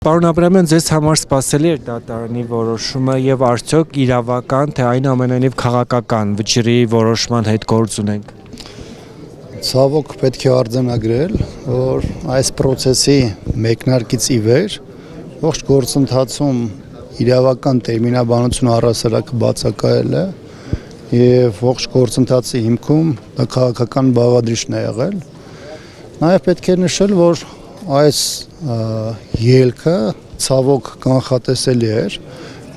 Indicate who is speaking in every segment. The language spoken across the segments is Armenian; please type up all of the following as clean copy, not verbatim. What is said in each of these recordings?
Speaker 1: Պարոն Աբրամյան, ձեզ համար սպասելի էր դատարանի որոշումը եւ արդյոք իրավական, թե այնուամենայնիվ քաղաքական վճռի որոշման հետ գործ ունենք։
Speaker 2: Ցավոք պետք է արձանագրել, որ այս process-ի մեկնարկից ի վեր ողջ գործընթացում իրավական տերմինաբանությունը առհասարակ բացակայել է եւ ողջ գործընթացի հիմքում դա քաղաքական բաղադրիչն է եղել։ Նաեւ պետք է նշել, որ այս ելքը ցավոք կանխատեսելի էր,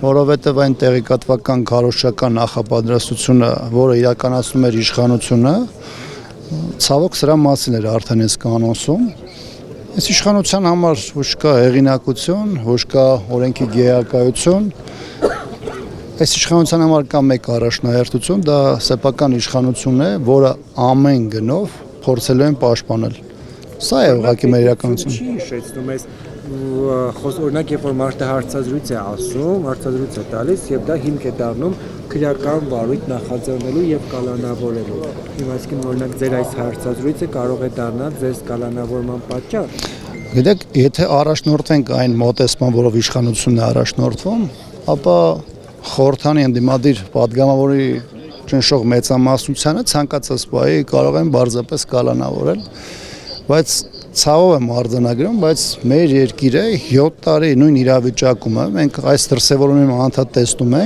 Speaker 2: որովհետև այն տեղեկատվական քարոզչական նախապատրաստությունը, որը իրականացնում էր իշխանությունը, ցավոք սրա մասին էր արդեն այս կանոնսում։ Այս իշխանության համար ոչ կա հեղինակություն, ոչ կա օրենքի գերակայություն։ Այս իշխանության համար կա մեկ առաջնահերթություն, դա սեփական իշխանությունն է, որը ամեն գնով փորձելու են պաշտպանել։ Սա է ուղղակի մեր իրականությունը։
Speaker 1: Չի հիշեցնում ես օրինակ, երբ որ մարդը հարցազրույց է ասում, հարցազրույց է տալիս եւ դա հիմք է դառնում քրեական վարույթ նախաձեռնելու եւ կալանավորելու։ Հիմա այսինքն օրինակ ձեր այս հարցազրույցը կարող է դառնալ ձեր կալանավորման պատճառ։
Speaker 2: Գիտեք, եթե առաջնորդվենք այն մոտեցման, որով իշխանությունն է առաջնորդվում, ապա խորհրդանի ընդդիմադիր падգամավորի ճնշող մեծամասնությանը ցանկացած բայի կարող են բարձրապես կալանավորել, բայց ցավով եմ արձանագրում, բայց մեր երկիրը 7 տարի նույն իրավիճակում է, մենք այս դրսևորումները անդադ տեսնում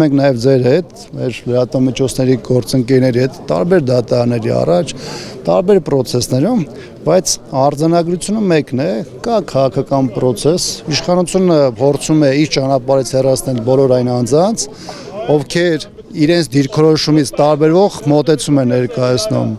Speaker 2: ենք նաև ձեր հետ, մեր լրատվամիջոցների գործընկերների հետ, տարբեր դատարանների առաջ, տարբեր process-ներում, բայց արձանագրությունը մեկն է, կա քաղաքական process, իշխանությունը փորձում է իր ճանապարհից հեռացնել բոլոր այն անձանց, ովքեր իրենց դիրքորոշումից տարբերվող մոտեցում են ներկայացնում։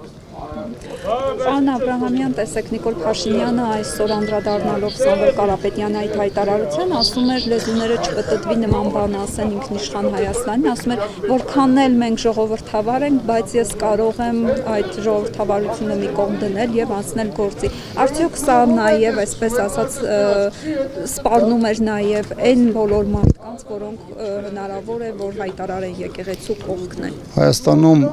Speaker 3: Պարոն Աբրահամյան, տեսեք, Նիկոլ Փաշինյանը այսօր անդրադառնալով Սամվել Կարապետյանի այդ հայտարարության, ասում էր լեզուները չպտտվի նման բան ասեն ինքնիշխան Հայաստանին, ասում էր, որքան էլ մենք ժողովրդավար ենք, բայց ես կարող եմ այդ ժողովրդավարությունը մի կողմ դնել եւ անցնել գործի։ Արդյոք սա նաեւ, այսպես ասած, սպառնում էր նաեւ այն բոլոր մարդկանց, որոնք հնարավոր է, որ հայտարարեն եկեղեցու կողքն են։
Speaker 2: Հայաստանում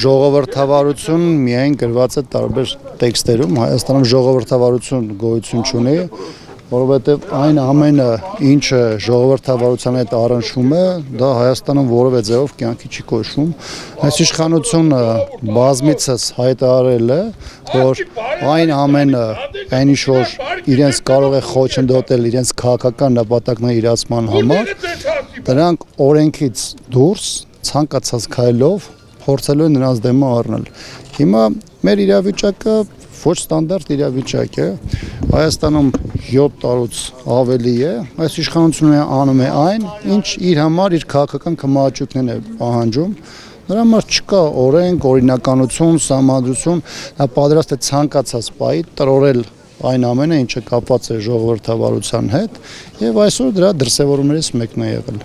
Speaker 2: ժողովրդավարություն միայն գրված է տարբեր տեքստերում, Հայաստանում ժողովրդավարություն գոյություն չունի, որովհետև այն ամենը, ինչը ժողովրդավարության հետ առնչվում է, դա Հայաստանում որևէ ձևով կյանքի չի կոչվում։ Այս իշխանությունը բազմիցս հայտարարել է, որ այն ամենը, այն ինչ որ իրենց կարող է խոչընդոտել իրենց քաղաքական նպատակների իրացման համար, դրանք օրենքից դուրս ցանկացած քայլով փորձելու են նրանց դեմը առնել։ Հիմա մեր իրավիճակը ոչ ստանդարտ իրավիճակ է, Հայաստանում 7 տարուց ավելի է, այս իշխանությունը անում է այն, ինչ իր համար իր քաղաքական կմահաճույքներն է պահանջում, նրա համար չկա օրենք, օրինականություն, սահմանադրություն, նա պատրաստ է ցանկացած պահի տրորել այն ամենը, ինչը կապված է ժողովրդավարության հետ, եւ այսօր դրա դրսևորումներից մեկն է եղել։